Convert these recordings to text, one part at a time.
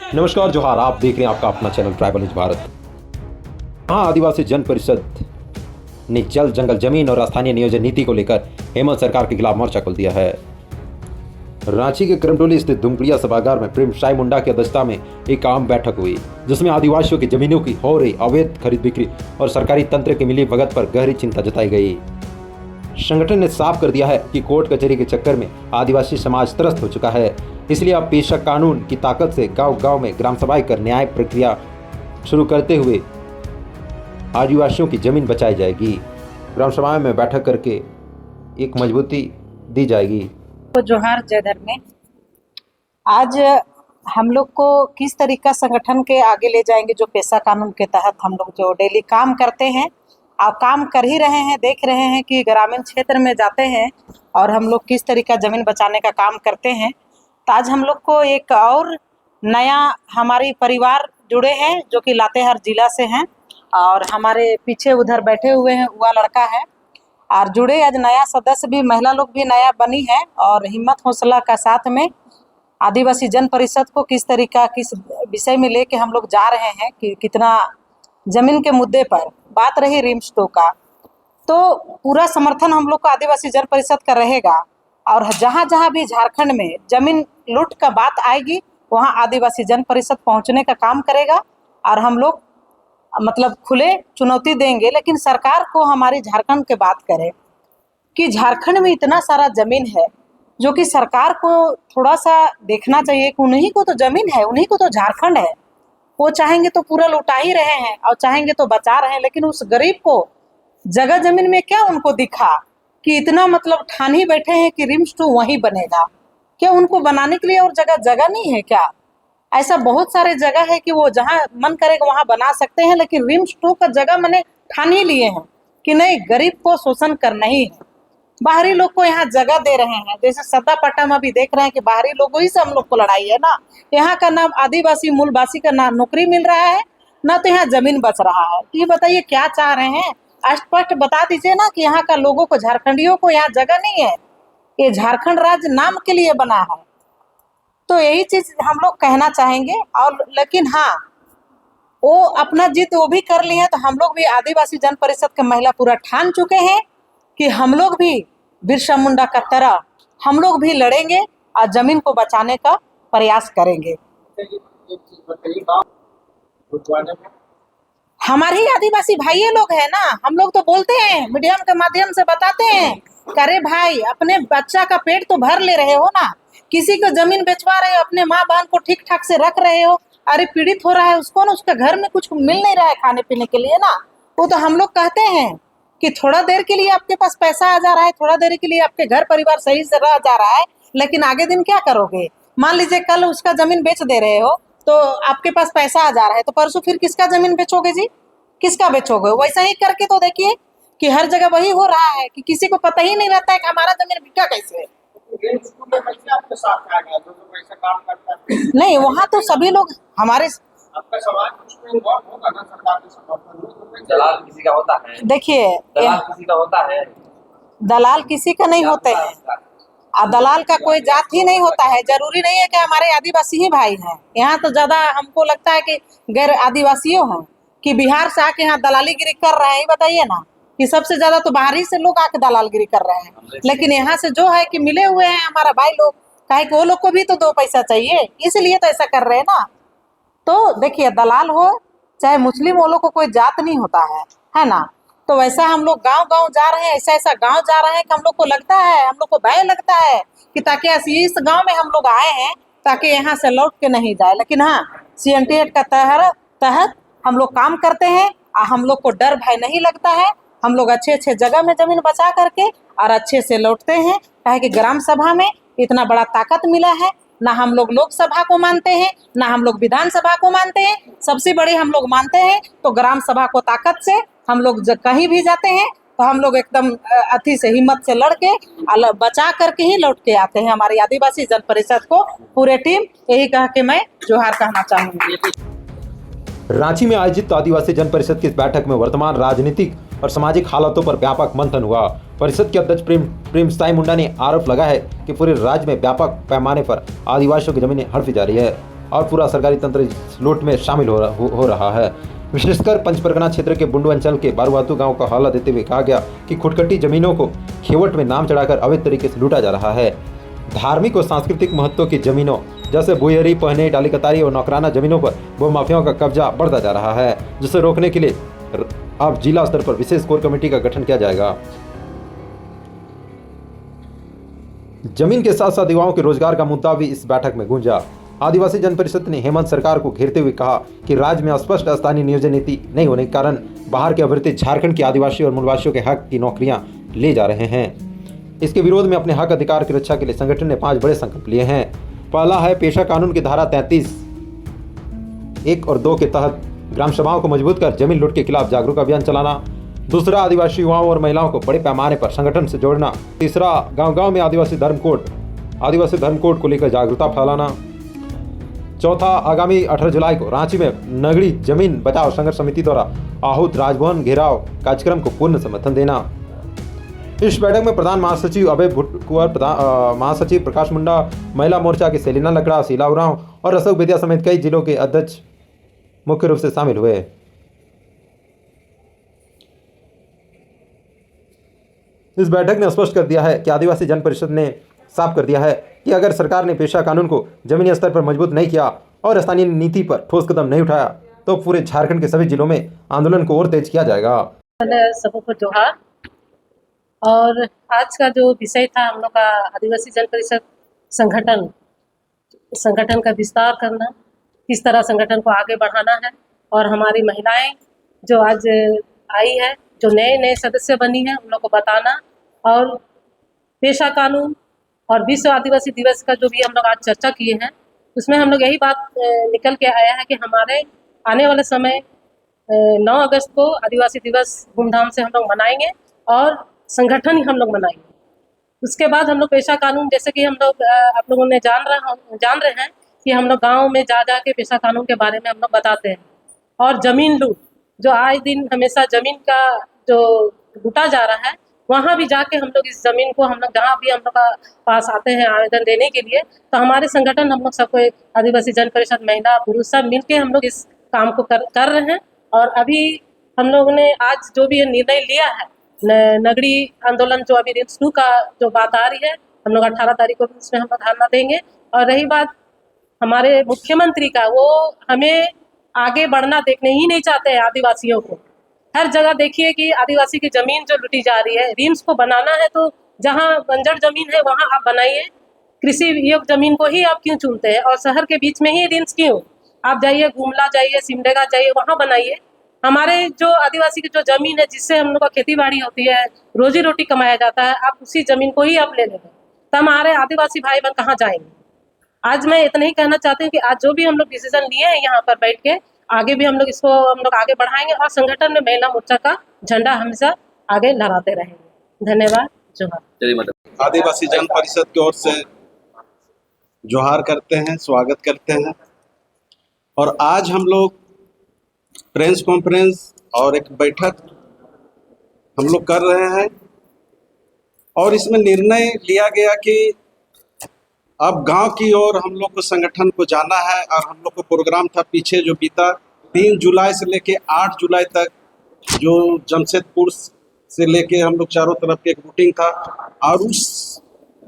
नमस्कार जोहार, आप देख रहे हैं आपका अपना चैनल ट्राइबल न्यूज भारत। हाँ, आदिवासी जन परिषद ने जल जंगल जमीन और स्थानीय नियोजन नीति को लेकर हेमंत सरकार के खिलाफ मोर्चा खोल दिया है। रांची के करमटोली स्थित दुमकुड़िया सभागार में प्रेम साई मुंडा की अध्यक्षता में एक आम बैठक हुई, जिसमें आदिवासियों की जमीनों की हो रही अवैध खरीद बिक्री और सरकारी तंत्र की मिली भगत पर गहरी चिंता जताई गई। संगठन ने साफ कर दिया है कि कोर्ट कचहरी के चक्कर में आदिवासी समाज त्रस्त हो चुका है, इसलिए अब पेशा कानून की ताकत से गांव-गांव में ग्राम सभाएं कर न्याय प्रक्रिया शुरू करते हुए आदिवासियों की जमीन बचाई जाएगी। ग्राम सभाएं में बैठक करके एक मजबूती दी जाएगी। तो जोहार जय धर्म में आज हम लोग को किस तरीका संगठन के आगे ले जाएंगे, जो पेशा कानून के तहत हम लोग जो डेली काम करते हैं और काम कर ही रहे हैं, देख रहे हैं कि ग्रामीण क्षेत्र में जाते हैं और हम लोग किस तरीका जमीन बचाने का काम करते हैं। तो आज हम लोग को एक और नया हमारी परिवार जुड़े हैं जो कि लातेहार जिला से हैं और हमारे पीछे उधर बैठे हुए हैं वह लड़का है और जुड़े आज नया सदस्य भी, महिला लोग भी नया बनी है और हिम्मत हौसला का साथ में आदिवासी जन परिषद को किस तरीका किस विषय में लेके हम लोग जा रहे हैं कि कितना जमीन के मुद्दे पर बात रही रिम्स का, तो पूरा समर्थन हम लोग को आदिवासी जन परिषद का रहेगा और जहाँ जहाँ भी झारखंड में जमीन लूट का बात आएगी वहाँ आदिवासी जन परिषद पहुँचने का काम करेगा और हम लोग मतलब खुले चुनौती देंगे। लेकिन सरकार को हमारी झारखंड के बात करें कि झारखंड में इतना सारा जमीन है जो कि सरकार को थोड़ा सा देखना चाहिए कि उन्हीं को तो जमीन है, उन्हीं को तो झारखंड है। वो चाहेंगे तो पूरा लुटा ही रहे हैं और चाहेंगे तो बचा रहे हैं, लेकिन उस गरीब को जगह जमीन में क्या उनको दिखा कि इतना मतलब ठान ही बैठे हैं कि रिम्स 2 वहीं बनेगा। क्या उनको बनाने के लिए और जगह नहीं है क्या? ऐसा बहुत सारे जगह है कि वो जहाँ मन करेगा वहाँ बना सकते हैं, लेकिन रिम्स 2 का जगह मैंने ठान ही लिए हैं कि नहीं, गरीब को शोषण करना ही है। बाहरी लोग को यहाँ जगह दे रहे हैं, जैसे सत्ता पट्टा में भी देख रहे हैं कि बाहरी लोगों ही से हम लोग को लड़ाई है ना। यहाँ का नाम आदिवासी मूलवासी का ना नौकरी मिल रहा है ना तो यहाँ जमीन बच रहा है। ये बताइए क्या चाह रहे हैं? स्पष्ट बता दीजिए ना कि यहाँ का लोगों को, झारखंडियों को यहाँ जगह नहीं है, ये झारखंड राज्य नाम के लिए बना है। तो यही चीज हम लोग कहना चाहेंगे। और लेकिन हाँ, वो अपना जिद वो भी कर ली है, तो हम लोग भी आदिवासी जन परिषद के महिला पूरा ठान चुके हैं कि हम लोग भी बिरसा मुंडा का तरह हम लोग भी लड़ेंगे और जमीन को बचाने का प्रयास करेंगे। हमारे ही आदिवासी भाई लोग हैं ना, हम लोग तो बोलते हैं, मीडियम के माध्यम से बताते हैं, करे भाई अपने बच्चा का पेट तो भर ले रहे हो ना, किसी को जमीन बेचवा रहे हो, अपने माँ बहन को ठीक ठाक से रख रहे हो, अरे पीड़ित हो रहा है उसको ना, उसके घर में कुछ मिल नहीं रहा है खाने पीने के लिए ना, वो तो हम लोग कहते हैं कि थोड़ा देर के लिए आपके पास पैसा आ जा रहा है, थोड़ा देर के लिए आपके घर परिवार सही से रह जा रहा है, लेकिन आगे दिन क्या करोगे? मान लीजिए कल उसका जमीन बेच दे रहे हो तो आपके पास पैसा आ जा रहा है, तो परसों फिर किसका जमीन बेचोगे जी? किसका बेचोगे? वैसा ही करके तो देखिए कि हर जगह वही हो रहा है कि किसी को पता ही नहीं रहता है कि हमारा जमीन बिका कैसे है। नहीं, वहाँ तो सभी लोग हमारे दलाल किसी का होता है, देखिए दलाल किसी का होता है, दलाल किसी का नहीं होते हैं और दलाल का कोई जात ही नहीं होता है। जरूरी नहीं है कि हमारे आदिवासी ही भाई हैं। यहाँ तो ज्यादा हमको लगता है कि गैर आदिवासियों हैं कि बिहार से आके यहाँ दलालीगिरी कर रहे हैं। बताइए ना कि सबसे ज्यादा तो बाहरी से लोग आके दलालगिरी कर रहे हैं, लेकिन यहाँ से जो है कि मिले हुए हैं हमारा भाई लोग, काहे कि वो लोग को भी तो 2 पैसा चाहिए, इसलिए तो ऐसा कर रहे हैं ना। तो देखिए, दलाल हो चाहे मुस्लिम, वो लोग को कोई जात नहीं होता है ना। तो वैसा हम लोग गांव गांव जा रहे हैं, ऐसा गांव जा रहे हैं कि हम लोग को लगता है, हम लोग को भय लगता है कि ताकि इस गांव में हम लोग आए हैं ताकि यहाँ से लौट के नहीं जाए। लेकिन हाँ, CNT एक्ट का तहत हम लोग काम करते हैं और हम लोग को डर भय नहीं लगता है। हम लोग अच्छे जगह में जमीन बचा करके और अच्छे से लौटते हैं, काहे कि ग्राम सभा में इतना बड़ा ताकत मिला है। ना हम लोग लोकसभा को मानते हैं, ना हम लोग विधानसभा को मानते हैं, सबसे बड़ी हम लोग मानते हैं तो ग्राम सभा को। ताकत से हम लोग कहीं भी जाते हैं तो हम लोग एकदम अति से हिम्मत से लड़ के बचा करके ही लौट के आते हैं। हमारी आदिवासी जन परिषद को पूरे टीम यही कह के मैं जोहार कहना चाहूंगी। रांची में आयोजित आदिवासी जन परिषद की इस बैठक में वर्तमान राजनीतिक और सामाजिक हालातों पर व्यापक मंथन हुआ। परिषद के अध्यक्ष प्रेम साई मुंडा ने आरोप लगाया है कि पूरे राज्य में व्यापक पैमाने पर आदिवासियों की जमीनें हड़पी जा रही है। और पूरा सरकारी तंत्र इस लूट में शामिल हो रहा है। विशेषकर पंचपरगना क्षेत्र के बुंडू अंचल के बारूवातू गांव का हवाला देते हुए कहा गया कि खुटखटी जमीनों को खेवट में नाम चढ़ाकर अवैध तरीके से लूटा जा रहा है। धार्मिक और सांस्कृतिक महत्व की जमीनों जैसे बुयरी, पहने, डाली कतारी और नौकराना जमीनों पर भूमाफियाओं का कब्जा बढ़ता जा रहा है, जिसे रोकने के लिए अब जिला स्तर पर विशेष कोर कमेटी का गठन किया जाएगा। जमीन के साथ साथ युवाओं के रोजगार का मुद्दा भी इस बैठक में गूंजा। आदिवासी जन परिषद ने हेमंत सरकार को घेरते हुए कहा कि राज्य में स्पष्ट स्थानीय नियोजन नीति नहीं होने के कारण बाहर के अभ्यर्थी झारखंड के आदिवासी और मूलवासियों के हक की नौकरियां ले जा रहे हैं। इसके विरोध में अपने हक अधिकार की रक्षा के लिए संगठन ने 5 बड़े संकल्प लिए हैं। पहला है पेशा कानून की धारा 33(1) और 2 के तहत ग्राम सभाओं को मजबूत कर जमीन लूट के खिलाफ जागरूक अभियान चलाना। दूसरा, आदिवासी युवाओं और महिलाओं को बड़े पैमाने पर संगठन से जोड़ना। तीसरा, गांव-गांव में आदिवासी धर्म कोड को लेकर जागरूकता फैलाना। चौथा, आगामी 18 जुलाई को रांची में नगड़ी जमीन बचाओ संघर्ष समिति द्वारा आहूत राजभवन घेराव कार्यक्रम को पूर्ण समर्थन देना। इस बैठक में प्रधान महासचिव अभय भुटकुआर, महासचिव प्रकाश मुंडा, महिला मोर्चा की सेलिना लकड़ा, शीला उरांव और अशोक बेदिया समेत कई जिलों के अध्यक्ष मुख्य रूप से शामिल हुए। इस बैठक ने स्पष्ट कर दिया है कि आदिवासी जन परिषद ने साफ कर दिया है कि अगर सरकार ने पेशा कानून को जमीनी स्तर पर मजबूत नहीं किया और स्थानीय नीति पर ठोस कदम नहीं उठाया तो पूरे झारखंड के सभी जिलों में आंदोलन को और तेज किया जाएगा। सबको जोहार। और आज का जो विषय था हम लोग का आदिवासी जन परिषद संगठन का विस्तार करना, किस तरह संगठन को आगे बढ़ाना है, और हमारी महिलाएं जो आज आई है, जो नए सदस्य बनी है, उन लोग को बताना, और पेशा कानून और विश्व आदिवासी दिवस का जो भी हम लोग आज चर्चा किए हैं, उसमें हम लोग यही बात निकल के आया है कि हमारे आने वाले समय 9 अगस्त को आदिवासी दिवस धूमधाम से हम लोग मनाएंगे और संगठन ही हम लोग मनाएंगे। उसके बाद हम लोग पेशा कानून, जैसे कि हम लोग आप लोगों ने जान रहे हैं कि हम लोग गाँव में जा के पेशा कानून के बारे में हम लोग बताते हैं। और जमीन लूट जो आए दिन हमेशा जमीन का जो लूटा जा रहा है, वहाँ भी जाके हम लोग इस ज़मीन को, हम लोग जहाँ भी हम लोग का पास आते हैं आवेदन देने के लिए, तो हमारे संगठन हम लोग सबको आदिवासी जन परिषद महिला पुरुष सब मिलके हम लोग इस काम को कर रहे हैं। और अभी हम लोगों ने आज जो भी निर्णय लिया है, नगरी आंदोलन जो अभी रिम्स 2 का जो बात आ रही है, हम लोग 18 तारीख को भी उसमें हम धारणा देंगे। और रही बात हमारे मुख्यमंत्री का, वो हमें आगे बढ़ना देखने ही नहीं चाहते हैं। आदिवासियों को हर जगह देखिए कि आदिवासी की ज़मीन जो लूटी जा रही है, रिम्स को बनाना है तो जहाँ बंजर ज़मीन है वहाँ आप बनाइए, कृषि योग्य ज़मीन को ही आप क्यों चुनते हैं, और शहर के बीच में ही रिम्स क्यों? आप जाइए, गुमला जाइए, सिमडेगा जाइए, वहाँ बनाइए। हमारे जो आदिवासी की जो ज़मीन है, जिससे हम लोग का खेती बाड़ी होती है, रोजी रोटी कमाया जाता है, आप उसी ज़मीन को ही आप ले लेंगे, तो हमारे आदिवासी भाई बहन कहाँ जाएंगे? आज मैं इतना ही कहना चाहती हूँ कि आज जो भी हम लोग डिसीजन लिए हैं यहाँ पर बैठ के, आगे भी हम लोग आगे बढ़ाएंगे, और संगठन में महिला मोर्चा का झंडा हमेशा आगे लहराते रहेंगे। धन्यवाद। जोहार। आदिवासी जन परिषद की ओर से जोहार करते हैं, स्वागत करते हैं। और आज हम लोग प्रेस कॉन्फ्रेंस और एक बैठक हम लोग कर रहे हैं, और इसमें निर्णय लिया गया कि अब गांव की ओर हम लोग को संगठन को जाना है। और हम लोग को प्रोग्राम था पीछे जो बीता 3 जुलाई से लेके 8 जुलाई तक, जो जमशेदपुर से लेके हम लोग चारों तरफ के एक रूटिंग था, और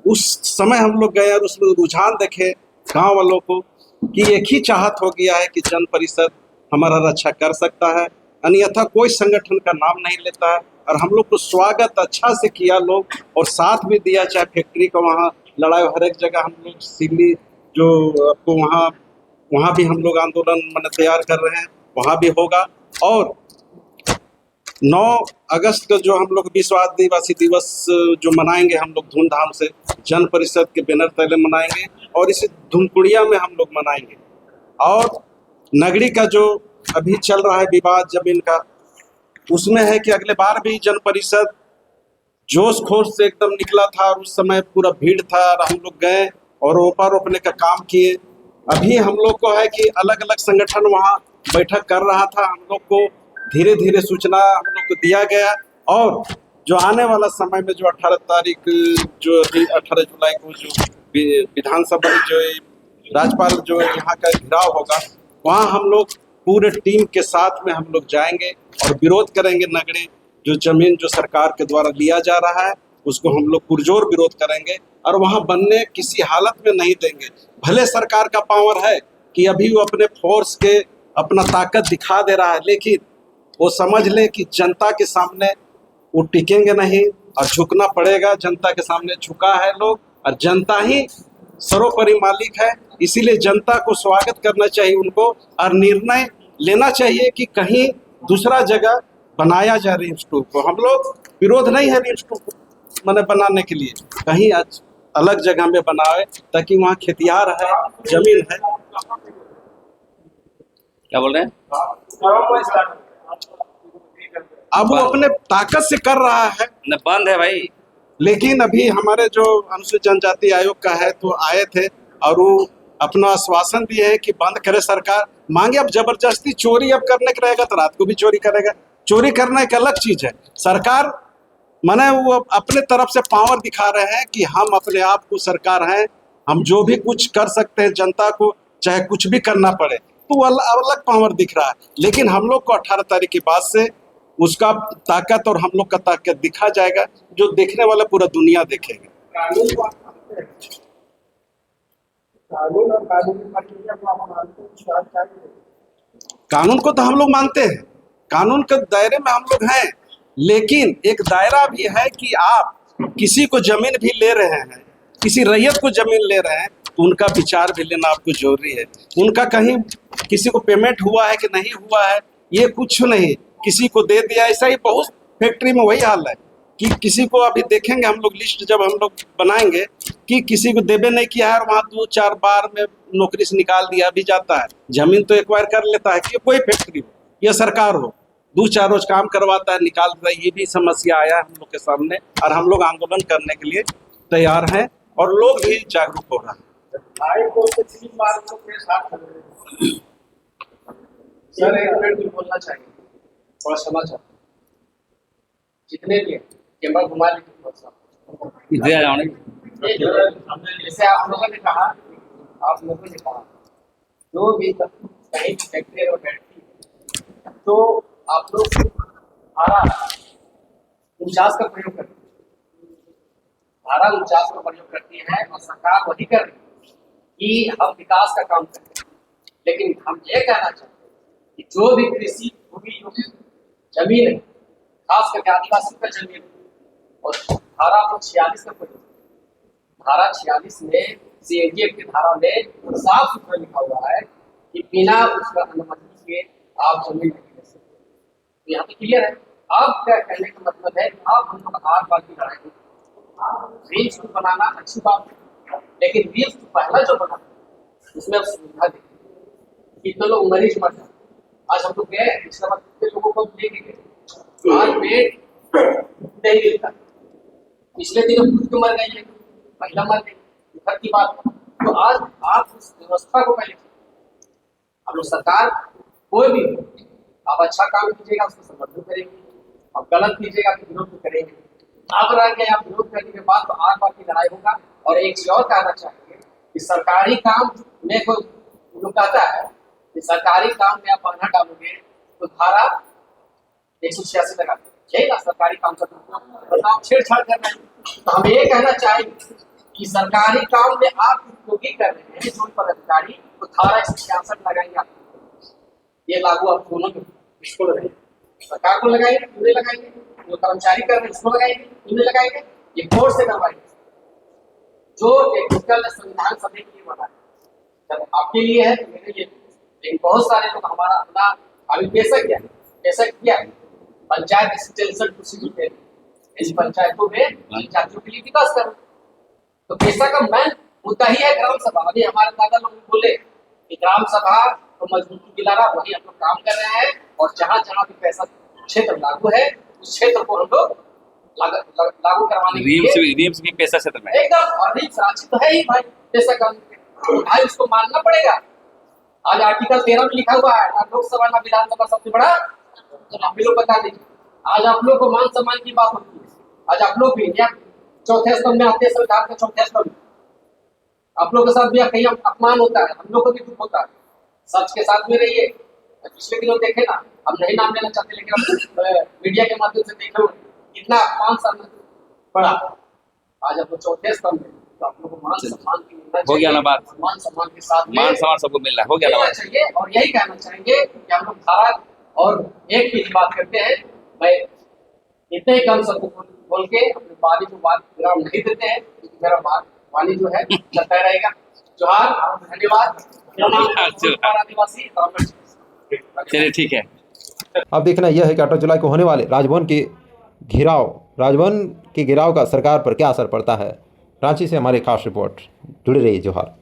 उस समय हम लोग गए और उसमें रुझान देखे गांव वालों को कि एक ही चाहत हो गया है कि जन परिषद हमारा रक्षा कर सकता है, अन्यथा कोई संगठन का नाम नहीं लेता है। और हम लोग को स्वागत अच्छा से किया लोग, और साथ भी दिया, चाहे फैक्ट्री का वहाँ लड़ाई, हर एक जगह हम लोग सिल्ली जो आपको वहाँ भी हम लोग आंदोलन मैंने तैयार कर रहे हैं, वहाँ भी होगा। और 9 अगस्त को जो हम लोग विश्व आदिवासी दिवस जो मनाएंगे हम लोग धूमधाम से, जन परिषद के बैनर तले मनाएंगे, और इसे धुमकुड़िया में हम लोग मनाएंगे। और नगरी का जो अभी चल रहा है विवाद जमीन का, उसमें है कि अगले बार भी जन परिषद जोश खोश से एकदम निकला था, और उस समय पूरा भीड़ था, और हम लोग गए और रोपा रोपने का काम किए। अभी हम लोग को है कि अलग अलग संगठन वहाँ बैठक कर रहा था, हम लोग को धीरे धीरे सूचना हम लोग को दिया गया। और जो आने वाला समय में जो 18 तारीख, जो 18 जुलाई को जो विधानसभा जो राज्यपाल जो है यहाँ का घिराव होगा, वहाँ हम लोग पूरे टीम के साथ में हम लोग जाएंगे और विरोध करेंगे। नगड़ी जो जमीन जो सरकार के द्वारा लिया जा रहा है उसको हम लोग पुरजोर विरोध करेंगे और वहाँ बनने किसी हालत में नहीं देंगे। भले सरकार का पावर है कि अभी वो अपने फोर्स के अपना ताकत दिखा दे रहा है, लेकिन वो समझ ले कि जनता के सामने वो टिकेंगे नहीं और झुकना पड़ेगा। जनता के सामने झुका है लोग और जनता ही सर्वोपरि मालिक है, इसीलिए जनता को स्वागत करना चाहिए उनको और निर्णय लेना चाहिए कि कहीं दूसरा जगह बनाया जाए रिम्स 2 को। हम लोग विरोध नहीं है रिम्स 2 को मैंने बनाने के लिए, कहीं अलग जगह में बनाए ताकि वहाँ खेतियार है, जमीन है। क्या बोल रहे हैं? अब वो अपने ताकत से कर रहा है, न बंद है भाई। लेकिन अभी हमारे जो अनुसूचित जनजाति आयोग का है तो आए थे और वो अपना आश्वासन दिए है कि बंद करे सरकार। मांगे अब जबरदस्ती चोरी अब करने का रहेगा तो रात को भी चोरी करेगा। चोरी करना एक अलग चीज है। सरकार माने वो अपने तरफ से पावर दिखा रहे हैं कि हम अपने आप को सरकार हैं, हम जो भी कुछ कर सकते हैं जनता को चाहे कुछ भी करना पड़े, तो वो अलग पावर दिख रहा है। लेकिन हम लोग को 18 तारीख के बाद से उसका ताकत और हम लोग का ताकत दिखा जाएगा, जो देखने वाला पूरा दुनिया देखेगा। कानून को तो हम लोग मानते हैं, कानून के दायरे में हम लोग हैं, लेकिन एक दायरा भी है कि आप किसी को जमीन भी ले रहे हैं, किसी रैयत को जमीन ले रहे हैं तो उनका विचार भी लेना आपको जरूरी है। उनका कहीं किसी को पेमेंट हुआ है कि नहीं हुआ है ये कुछ नहीं, किसी को दे दिया। ऐसा ही बहुत फैक्ट्री में वही हाल है कि किसी को अभी देखेंगे हम लोग लिस्ट जब हम लोग बनाएंगे कि किसी को देवे नहीं किया है और वहाँ 2-4 बार में नौकरी से निकाल दिया भी जाता है। जमीन तो एक्वायर कर लेता है कि कोई फैक्ट्री हो या सरकार हो, 2-4 रोज काम करवाता है निकाल देता है। ये भी समस्या आया है हम लोग के सामने और हम लोग आंदोलन करने के लिए तैयार हैं और लोग भी जागरूक हो रहे हैं। सर एक मिनट भी बोलना चाहिए, थोड़ा समाचार जितने भी कैमरा घुमा लीजिए। जैसे आप लोगों ने कहा जो भी कहीं फैक्ट्री और बैठती है तो आप लोग धारा 49 का प्रयोग करते हैं, धारा 49 का प्रयोग करती है और सरकार वही कर रही है कि हम विकास का काम करते हैं। लेकिन हम ये कहना चाहते हैं कि जो भी कृषि भूमि जमीन है, खास करके आदिवासी का जमीन और धारा 46 का प्रयोग, धारा 46 में सीएजीए की धारा में साफ सुथरा लिखा हुआ है कि बिना उसका अनुमति के आप जमीन नहीं ले सकते। तो यहाँ पे क्लियर है। आप क्या कहने का मतलब है, आप हम लोग आर पार की लड़ाई रिम्स बनाना अच्छी बात है, लेकिन रिम्स पहला जो बना उसमें अब सुविधा दी, कितने लोग मरीज मर जाते। आज हम लोग गए, इसके बाद कितने लोगों को लेके गए, आज बेड नहीं मिलता। पिछले दिनों खुद को मर गई है, महिला मर गई, घर की बात। तो आज आप उस व्यवस्था को पहले हम लोग सरकार कोई भी आप अच्छा काम कीजिएगा उसको समर्थन करेंगे, आप गलत कीजिएगा तो विरोध तो करेंगे। आप रहेंगे आप विरोध करने के बाद तो आर पार की लड़ाई होगा। और एक चीज और कहना चाहिए कि सरकारी काम में कोई लोग कहता है कि सरकारी काम में आप बाधा डालोगे तो धारा 186 लगा यही ना सरकारी काम का बताओ छेड़छाड़ कर रहे हैं। तो हम ये कहना चाहेंगे कि सरकारी काम में आप उपयोगी कर रहे हैं जो पदाधिकारी तो धारा 166 लगाएंगे आप, ये लागू आप दोनों में इसको लगाएंगे, सरकार को लगाएंगे, उन्हें लगाएंगे, जो कर्मचारी कर रहे हैं उसको लगाएंगे, उन्हें लगाएंगे, ये कोर्ट से करवाएंगे। जो टेक्निकल संविधान सभी के लिए बना है, जब आपके लिए है तो मेरे लिए, लेकिन बहुत सारे लोग हमारा अपना अभी पैसा किया है पंचायत एक्सटेंशन प्रोसीजर इस पंचायतों में जातियों के लिए विकास करो। तो पैसा का मेन मुद्दा ही है ग्राम सभा। अभी हमारे दादा लोग बोले कि ग्राम सभा को मजबूती दिला रहा, वही हम लोग काम कर रहे हैं और जहाँ जहाँ भी पैसा क्षेत्र लागू है उस क्षेत्र को हम लोग लागू करवाने के लिए रिम्स भी पैसा क्षेत्र में एकदम। और रिम्स रांची तो है ही भाई पैसा का, तो भाई उसको मानना पड़ेगा। आज आर्टिकल 13 में लिखा हुआ है ना लोकसभा ना विधानसभा सबसे बड़ा, तो आप लोग बता दीजिए। आज आप लोग को मान सम्मान की बात होती है, आज आप लोग भी इंडिया चौथे स्तंभ में आते हैं, संविधान के चौथे स्तंभ। आप लोगों के साथ भी कहीं अपमान होता है, हम लोग को भी दुख होता है। सच के साथ में रहिए। पिछले दिनों देखे ना, हम नहीं नाम लेना चाहते, लेकिन हम मीडिया के माध्यम से देखे कितना अपमान सामने पड़ा। आज आप लोग चौथे स्तंभ में, तो आप लोग को मान सम्मान की मिलना हो गया ना बात, मान सम्मान के साथ में मान सम्मान सबको मिल रहा है, हो गया ना मिलना बात। चाहिए। और यही कहना चाहेंगे कि हम लोग धारा और एक की बात करते हैं। मैं इतने ही कम सबको बोल के अपने वाणी को बात विराम नहीं देते हैं, क्योंकि मेरा वाणी जो है चलता रहेगा। जोहार, धन्यवाद। मेरा नाम है आदिवासी। चलिए ठीक है। अब देखना यह है कि 8 जुलाई को होने वाले राजभवन के गिराव का सरकार पर क्या असर पड़ता है। रांची से हमारी खास रिपोर्ट, जुड़े रहिए। जोहार।